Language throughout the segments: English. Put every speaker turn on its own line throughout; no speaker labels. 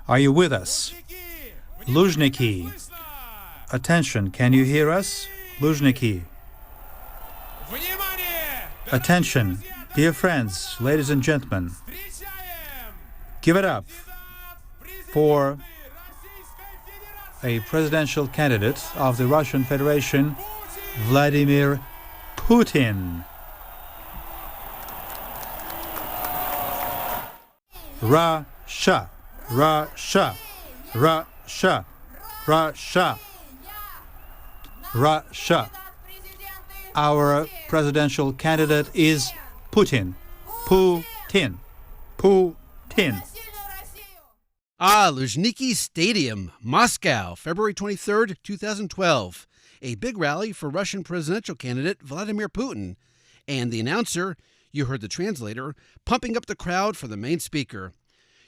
Are you with us? Luzhniki. Attention, can you hear us? Luzhniki. Attention, dear friends, ladies and gentlemen. Give it up for a presidential candidate of the Russian Federation, Vladimir Putin. Russia, Russia, Russia, Russia, Russia. Our presidential candidate is Putin. Putin. Putin.
Luzhniki Stadium, Moscow, February 23rd, 2012. A big rally for Russian presidential candidate Vladimir Putin. And the announcer, you heard the translator, pumping up the crowd for the main speaker.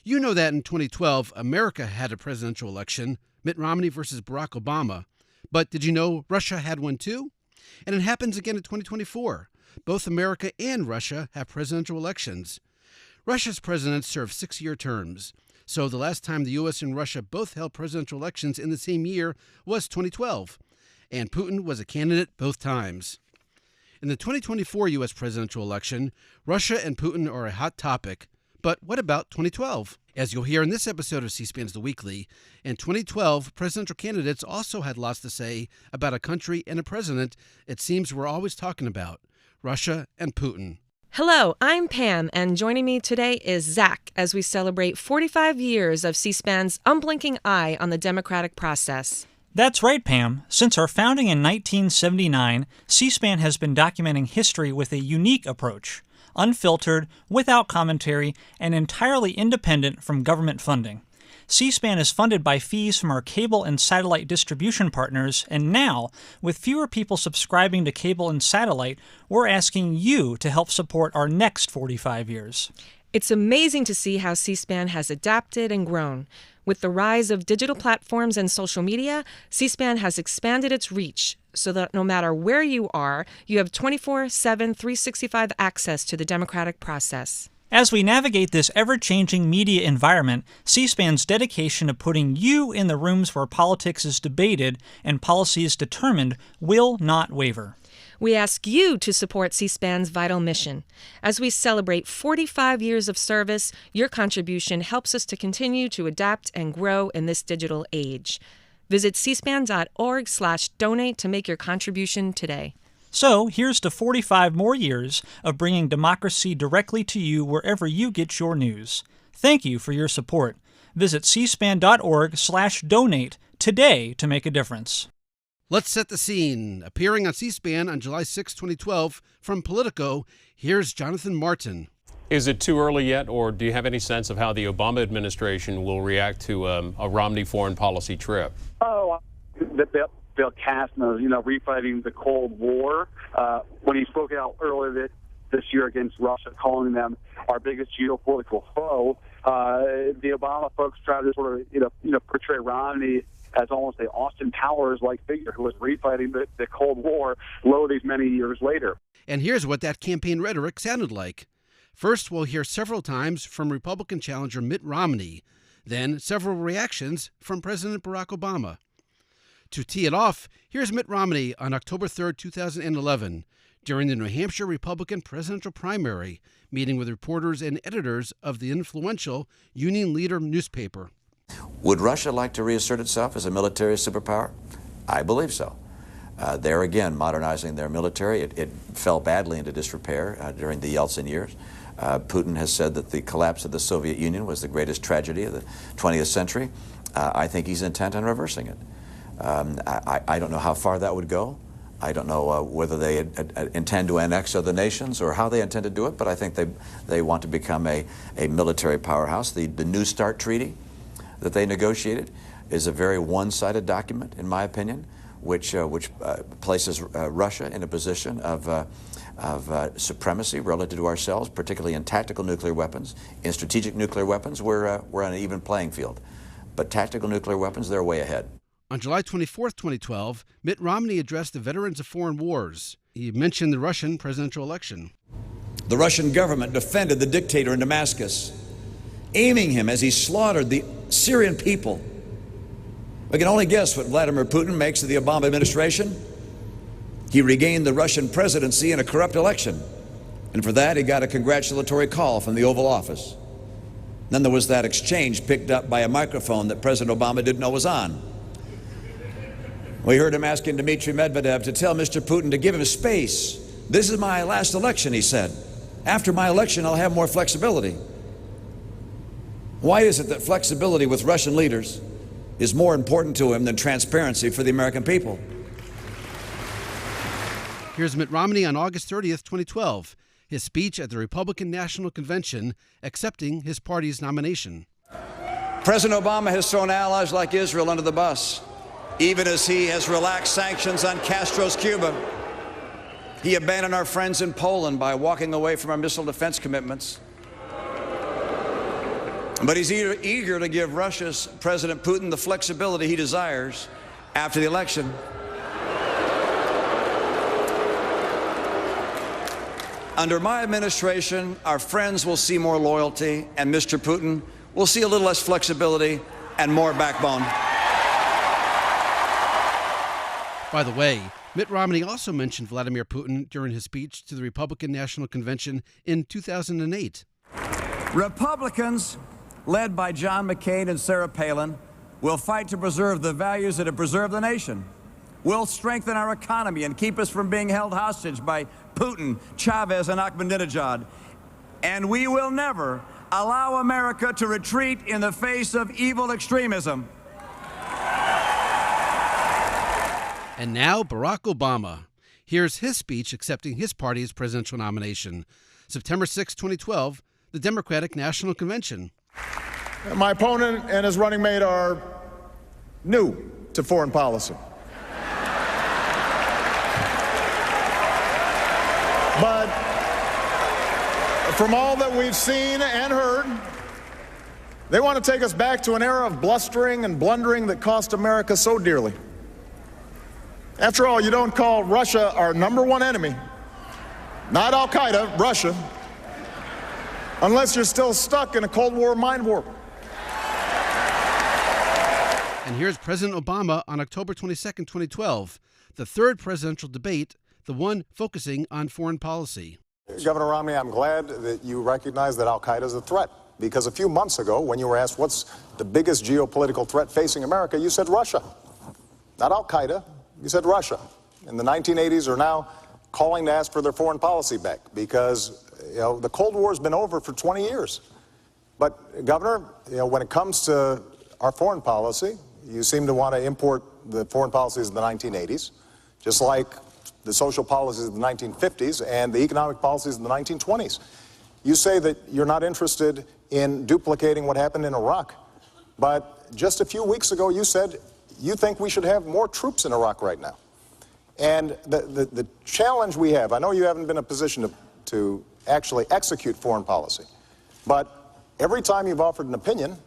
You know that in 2012, America had a presidential election, Mitt Romney versus Barack Obama. But did you know Russia had one too? And it happens again in 2024. Both America and Russia have presidential elections. Russia's presidents serve 6-year terms. So the last time the U.S. and Russia both held presidential elections in the same year was 2012. And Putin was a candidate both times. In the 2024 U.S. presidential election, Russia and Putin are a hot topic. But what about 2012? As you'll hear in this episode of C-SPAN's The Weekly, in 2012, presidential candidates also had lots to say about a country and a president it seems we're always talking about, Russia and Putin.
Hello, I'm Pam, and joining me today is Zach as we celebrate 45 years of C-SPAN's unblinking eye on the democratic process.
That's right, Pam. Since our founding in 1979, C-SPAN has been documenting history with a unique approach, unfiltered, without commentary, and entirely independent from government funding. C-SPAN is funded by fees from our cable and satellite distribution partners, and now, with fewer people subscribing to cable and satellite, we're asking you to help support our next 45 years.
It's amazing to see how C-SPAN has adapted and grown. With the rise of digital platforms and social media, C-SPAN has expanded its reach so that no matter where you are, you have 24/7, 365 access to the democratic process.
As we navigate this ever-changing media environment, C-SPAN's dedication to putting you in the rooms where politics is debated and policy is determined will not waver.
We ask you to support C-SPAN's vital mission. As we celebrate 45 years of service, your contribution helps us to continue to adapt and grow in this digital age. Visit cspan.org/donate to make your contribution today.
So, here's to 45 more years of bringing democracy directly to you wherever you get your news. Thank you for your support. Visit cspan.org/donate today to make a difference.
Let's set the scene. Appearing on C-SPAN on July 6, 2012, from Politico, here's Jonathan Martin.
Is it too early yet, or do you have any sense of how the Obama administration will react to a Romney foreign policy trip?
They'll cast refighting the Cold War. When he spoke out earlier this year against Russia, calling them our biggest geopolitical foe, the Obama folks tried to sort of portray Romney as almost a Austin Powers-like figure who was refighting the Cold War these many years later.
And here's what that campaign rhetoric sounded like. First, we'll hear several times from Republican challenger Mitt Romney, then several reactions from President Barack Obama. To tee it off, here's Mitt Romney on October 3, 2011, during the New Hampshire Republican presidential primary, meeting with reporters and editors of the influential Union Leader newspaper.
Would Russia like to reassert itself as a military superpower? I believe so. They're again modernizing their military. It fell badly into disrepair during the Yeltsin years. Putin has said that the collapse of the Soviet Union was the greatest tragedy of the 20th century. I think he's intent on reversing it. I don't know how far that would go. I don't know whether they intend to annex other nations or how they intend to do it, but I think they want to become a military powerhouse. The New START treaty that they negotiated is a very one-sided document, in my opinion, which places Russia in a position of supremacy relative to ourselves, particularly in tactical nuclear weapons. In strategic nuclear weapons, we're on an even playing field. But tactical nuclear weapons, they're way ahead.
On July 24, 2012, Mitt Romney addressed the veterans of foreign wars. He mentioned the Russian presidential election.
The Russian government defended the dictator in Damascus.
aiming him as he slaughtered the Syrian people. We can only guess what Vladimir Putin makes of the Obama administration. He regained the Russian presidency in a corrupt election, and for that he got a congratulatory call from the Oval Office. Then there was that exchange picked up by a microphone that President Obama didn't know was on. We heard him asking Dmitry Medvedev to tell Mr. Putin to give him space. This is my last election, he said. After my election, I'll have more flexibility. Why is it that flexibility with Russian leaders is more important to him than transparency for the American people?
Here's Mitt Romney on August 30th, 2012, his speech at the Republican National Convention accepting his party's nomination.
President Obama has thrown allies like Israel under the bus, even as he has relaxed sanctions on Castro's Cuba. He abandoned our friends in Poland by walking away from our missile defense commitments. But he's eager to give Russia's President Putin the flexibility he desires after the election. Under my administration, our friends will see more loyalty, and Mr. Putin will see a little less flexibility and more backbone.
By the way, Mitt Romney also mentioned Vladimir Putin during his speech to the Republican National Convention in 2008.
Republicans, led by John McCain and Sarah Palin, will fight to preserve the values that have preserved the nation. We'll strengthen our economy and keep us from being held hostage by Putin, Chavez, and Ahmadinejad. And we will never allow America to retreat in the face of evil extremism.
And now, Barack Obama. Here's his speech accepting his party's presidential nomination. September 6, 2012, the Democratic National Convention.
My opponent and his running mate are new to foreign policy. But from all that we've seen and heard, they want to take us back to an era of blustering and blundering that cost America so dearly. After all, you don't call Russia our #1 enemy, not Al-Qaeda, Russia, unless you're still stuck in a Cold War mind warp.
And here's President Obama on October 22, 2012, the third presidential debate, the one focusing on foreign policy.
Governor Romney, I'm glad that you recognize that Al-Qaeda is a threat, because a few months ago, when you were asked what's the biggest geopolitical threat facing America, you said Russia. Not Al-Qaeda, you said Russia. And the 1980s are now calling to ask for their foreign policy back, because the Cold War has been over for 20 years. But, Governor, when it comes to our foreign policy, you seem to want to import the foreign policies of the 1980s, just like the social policies of the 1950s and the economic policies of the 1920s. You say that you're not interested in duplicating what happened in Iraq, but just a few weeks ago you said you think we should have more troops in Iraq right now. And the challenge we have, I know you haven't been in a position to actually execute foreign policy, but every time you've offered an opinion,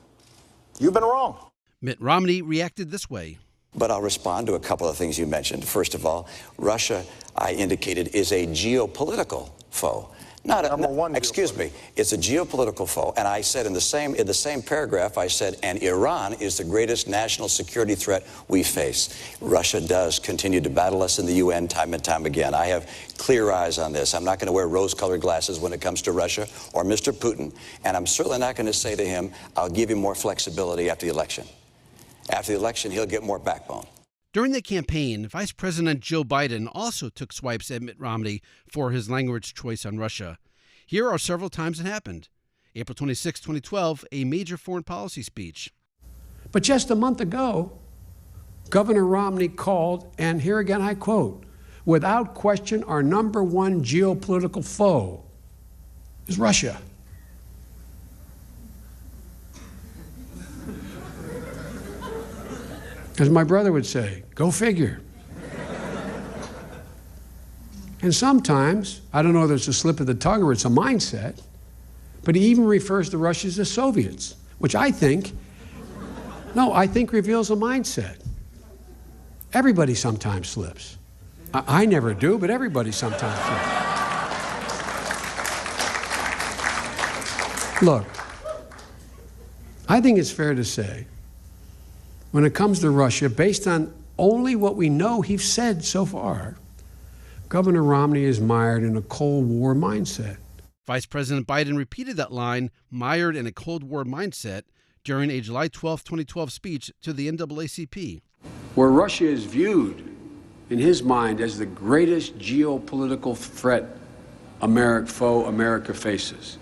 you've been wrong.
Mitt Romney reacted this way.
But I'll respond to a couple of things you mentioned. First of all, Russia, I indicated, is a geopolitical foe. Not a, excuse me, it's a geopolitical foe. And I said in the same paragraph, I said, and Iran is the greatest national security threat we face. Russia does continue to battle us in the UN time and time again. I have clear eyes on this. I'm not going to wear rose-colored glasses when it comes to Russia or Mr. Putin. And I'm certainly not going to say to him, I'll give him more flexibility after the election. After the election, he'll get more backbone.
During the campaign, Vice President Joe Biden also took swipes at Mitt Romney for his language choice on Russia. Here are several times it happened. April 26, 2012, a major foreign policy speech.
But just a month ago, Governor Romney called, and here again I quote, "Without question, our #1 geopolitical foe is Russia." As my brother would say, go figure. And sometimes, I don't know whether it's a slip of the tongue or it's a mindset, but he even refers to Russia as the Soviets, which I think reveals a mindset. Everybody sometimes slips. I never do, but everybody sometimes slips. Look, I think it's fair to say, when it comes to Russia, based on only what we know he's said so far, Governor Romney is mired in a Cold War mindset.
Vice President Biden repeated that line, mired in a Cold War mindset, during a July 12, 2012 speech to the NAACP.
Where Russia is viewed, in his mind, as the greatest geopolitical threat foe America faces.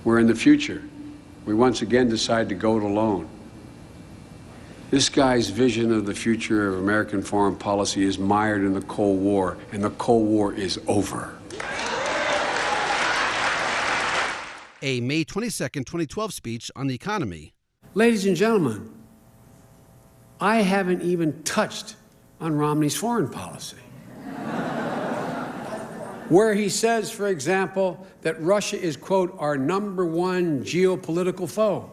Where in the future, we once again decide to go it alone. This guy's vision of the future of American foreign policy is mired in the Cold War, and the Cold War is over.
A May 22, 2012 speech on the economy.
Ladies and gentlemen, I haven't even touched on Romney's foreign policy. Where he says, for example, that Russia is, quote, our #1 geopolitical foe.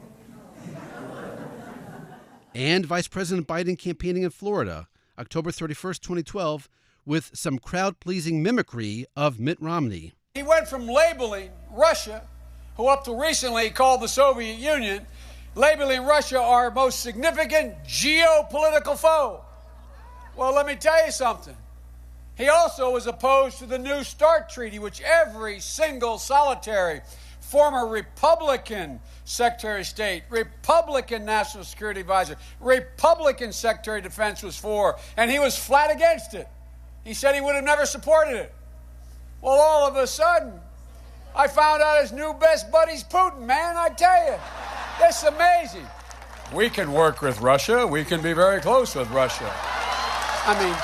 And Vice President Biden campaigning in Florida, October 31st, 2012, with some crowd-pleasing mimicry of Mitt Romney.
He went from labeling Russia, who up to recently called the Soviet Union, labeling Russia our most significant geopolitical foe. Well, let me tell you something. He also was opposed to the New START treaty, which every single solitary former Republican Secretary of State, Republican National Security Advisor, Republican Secretary of Defense was for, and he was flat against it. He said he would have never supported it. Well, all of a sudden, I found out his new best buddy's Putin, man, I tell you. That's amazing. We can work with Russia. We can be very close with Russia. I mean...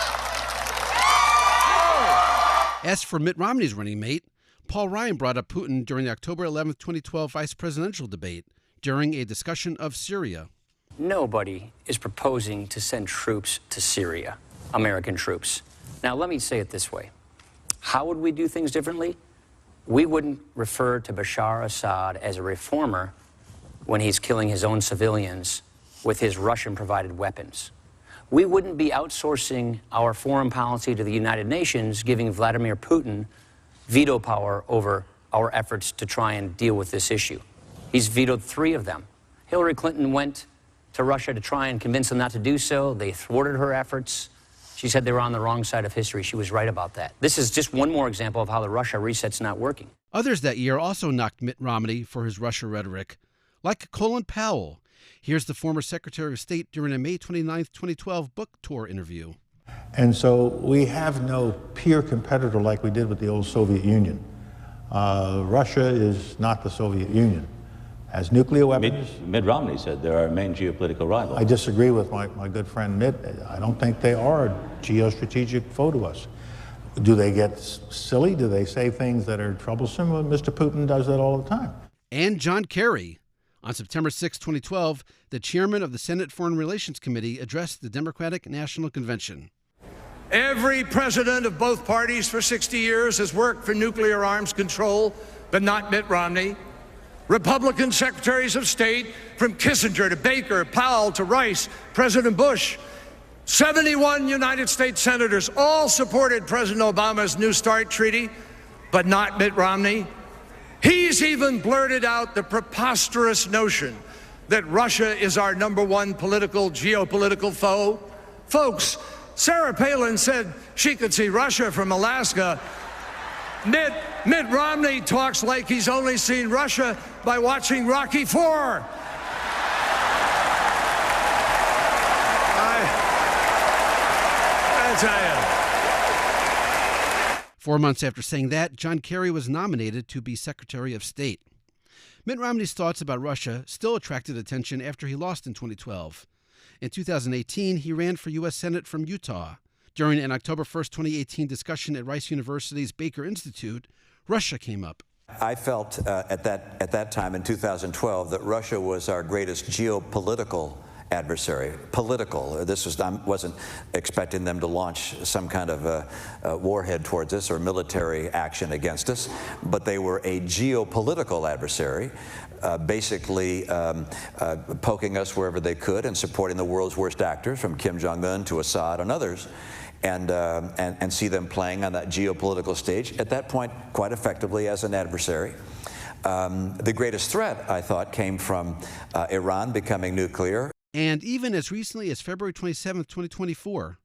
As for Mitt Romney's running mate, Paul Ryan brought up Putin during the October 11, 2012 vice presidential debate during a discussion of Syria.
Nobody is proposing to send troops to Syria, American troops. Now, let me say it this way. How would we do things differently? We wouldn't refer to Bashar Assad as a reformer when he's killing his own civilians with his Russian-provided weapons. We wouldn't be outsourcing our foreign policy to the United Nations, giving Vladimir Putin veto power over our efforts to try and deal with this issue. He's vetoed 3 of them. Hillary Clinton went to Russia to try and convince them not to do so. They thwarted her efforts. She said they were on the wrong side of history. She was right about that. This is just one more example of how the Russia reset's not working.
Others that year also knocked Mitt Romney for his Russia rhetoric, like Colin Powell. Here's the former Secretary of State during a May 29, 2012 book tour interview.
And so we have no peer competitor like we did with the old Soviet Union. Russia is not the Soviet Union. Has nuclear weapons.
Mitt Romney said they're our main geopolitical rival.
I disagree with my good friend Mitt. I don't think they are a geostrategic foe to us. Do they get silly? Do they say things that are troublesome? Well, Mr. Putin does that all the time.
And John Kerry. On September 6, 2012, the chairman of the Senate Foreign Relations Committee addressed the Democratic National Convention.
Every president of both parties for 60 years has worked for nuclear arms control, but not Mitt Romney. Republican secretaries of state, from Kissinger to Baker, Powell to Rice, President Bush, 71 United States senators all supported President Obama's New START treaty, but not Mitt Romney. He's even blurted out the preposterous notion that Russia is our #1 geopolitical foe. Folks, Sarah Palin said she could see Russia from Alaska. Mitt Romney talks like he's only seen Russia by watching Rocky IV. I tell you.
4 months after saying that, John Kerry was nominated to be Secretary of State. Mitt Romney's thoughts about Russia still attracted attention after he lost in 2012. In 2018, he ran for U.S. Senate from Utah. During an October 1st, 2018 discussion at Rice University's Baker Institute, Russia came up.
I felt at that time in 2012 that Russia was our greatest geopolitical adversary. Political. I wasn't expecting them to launch some kind of warhead towards us or military action against us, but they were a geopolitical adversary, basically poking us wherever they could and supporting the world's worst actors, from Kim Jong-un to Assad and others, and see them playing on that geopolitical stage, at that point quite effectively as an adversary. The greatest threat, I thought, came from Iran becoming nuclear.
And even as recently as February 27, 2024,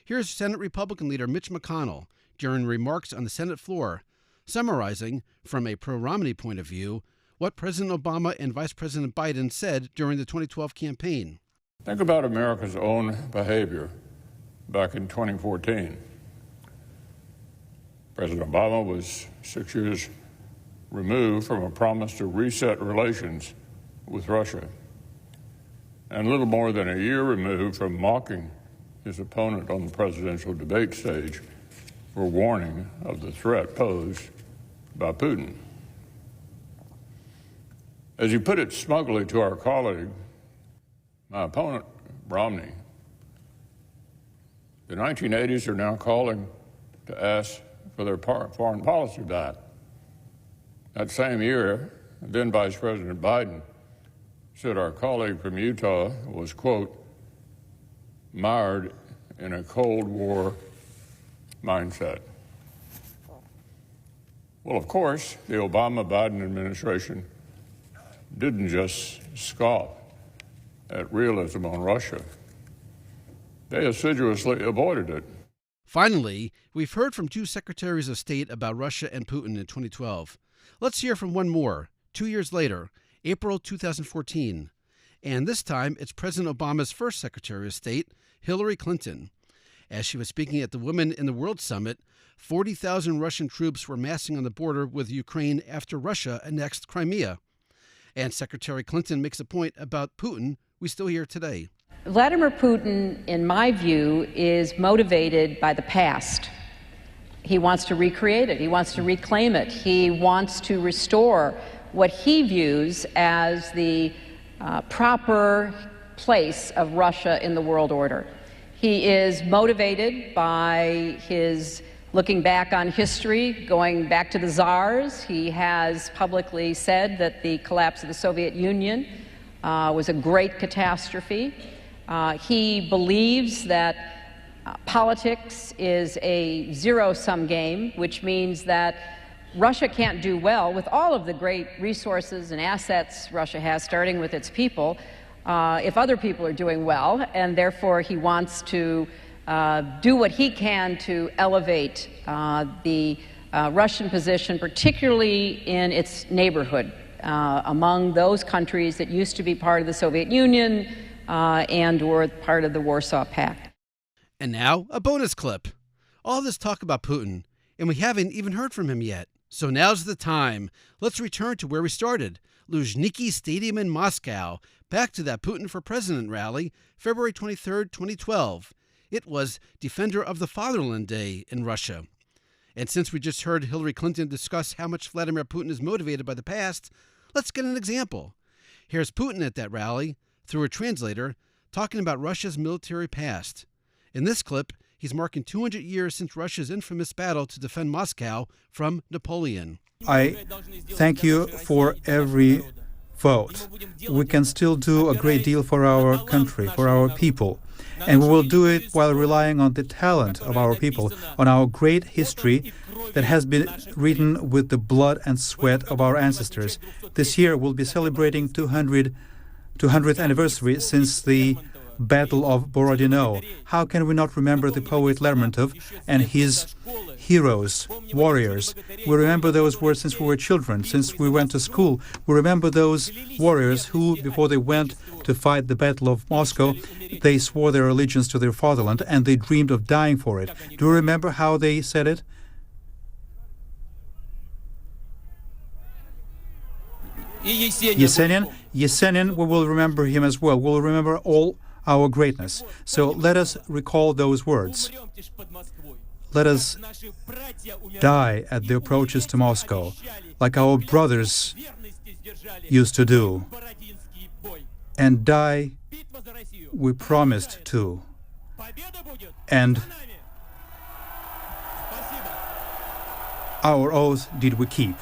here's Senate Republican leader Mitch McConnell during remarks on the Senate floor, summarizing, from a pro-Romney point of view, what President Obama and Vice President Biden said during the 2012 campaign.
Think about America's own behavior back in 2014. President Obama was 6 years removed from a promise to reset relations with Russia, and a little more than a year removed from mocking his opponent on the presidential debate stage for warning of the threat posed by Putin. As he put it smugly to our colleague, my opponent, Romney, the 1980s are now calling to ask for their foreign policy back. That same year, then Vice President Biden said our colleague from Utah was, quote, mired in a Cold War mindset. Well, of course, the Obama-Biden administration didn't just scoff at realism on Russia. They assiduously avoided it.
Finally, we've heard from two secretaries of state about Russia and Putin in 2012. Let's hear from one more, 2 years later, April 2014. And this time, it's President Obama's first Secretary of State, Hillary Clinton. As she was speaking at the Women in the World Summit, 40,000 Russian troops were massing on the border with Ukraine after Russia annexed Crimea. And Secretary Clinton makes a point about Putin we still hear today.
Vladimir Putin, in my view, is motivated by the past. He wants to recreate it. He wants to reclaim it. He wants to restore what he views as the proper place of Russia in the world order. He is motivated by his looking back on history, going back to the czars. He has publicly said that the collapse of the Soviet Union was a great catastrophe. He believes that politics is a zero-sum game, which means that Russia can't do well with all of the great resources and assets Russia has, starting with its people, if other people are doing well, and therefore he wants to do what he can to elevate the Russian position, particularly in its neighborhood, among those countries that used to be part of the Soviet Union and were part of the Warsaw Pact.
And now, a bonus clip. All this talk about Putin, and we haven't even heard from him yet. So now's the time. Let's return to where we started. Luzhniki Stadium in Moscow. Back to that Putin for President rally, February 23rd, 2012. It was Defender of the Fatherland Day in Russia. And since we just heard Hillary Clinton discuss how much Vladimir Putin is motivated by the past, let's get an example. Here's Putin at that rally, through a translator, talking about Russia's military past. In this clip, he's marking 200 years since Russia's infamous battle to defend Moscow from Napoleon.
I thank you for every vote. We can still do a great deal for our country, for our people. And we will do it while relying on the talent of our people, on our great history that has been written with the blood and sweat of our ancestors. This year we'll be celebrating 200th anniversary since the Battle of Borodino. How can we not remember the poet Lermontov and his heroes, warriors? We remember those words since we were children, since we went to school. We remember those warriors who, before they went to fight the Battle of Moscow, they swore their allegiance to their fatherland and they dreamed of dying for it. Do you remember how they said it? Yesenin, we will remember him as well. We will remember all our greatness. So let us recall those words. Let us die at the approaches to Moscow, like our brothers used to do. And die, we promised to. And our oath did we keep.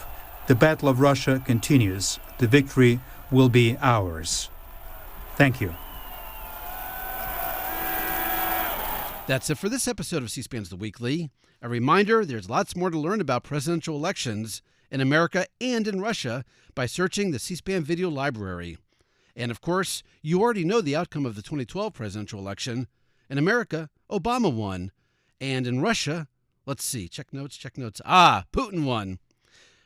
The Battle of Russia continues. The victory will be ours. Thank you.
That's it for this episode of C-SPAN's The Weekly. A reminder, there's lots more to learn about presidential elections in America and in Russia by searching the C-SPAN video library. And of course, you already know the outcome of the 2012 presidential election. In America, Obama won. And in Russia, let's see, check notes. Putin won.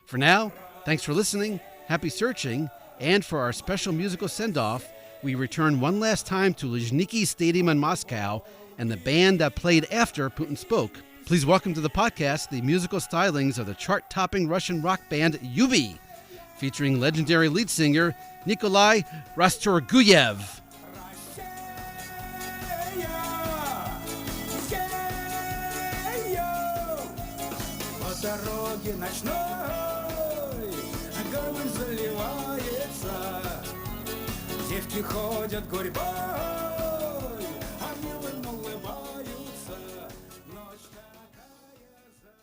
For now, thanks for listening, happy searching, and for our special musical send-off, we return one last time to Luzhniki Stadium in Moscow and the band that played after Putin spoke. Please welcome to the podcast the musical stylings of the chart-topping Russian rock band U.B, featuring legendary lead singer Nikolai Rastorguyev.
Дороги ночной огонь заливается, девки ходят гурьбой.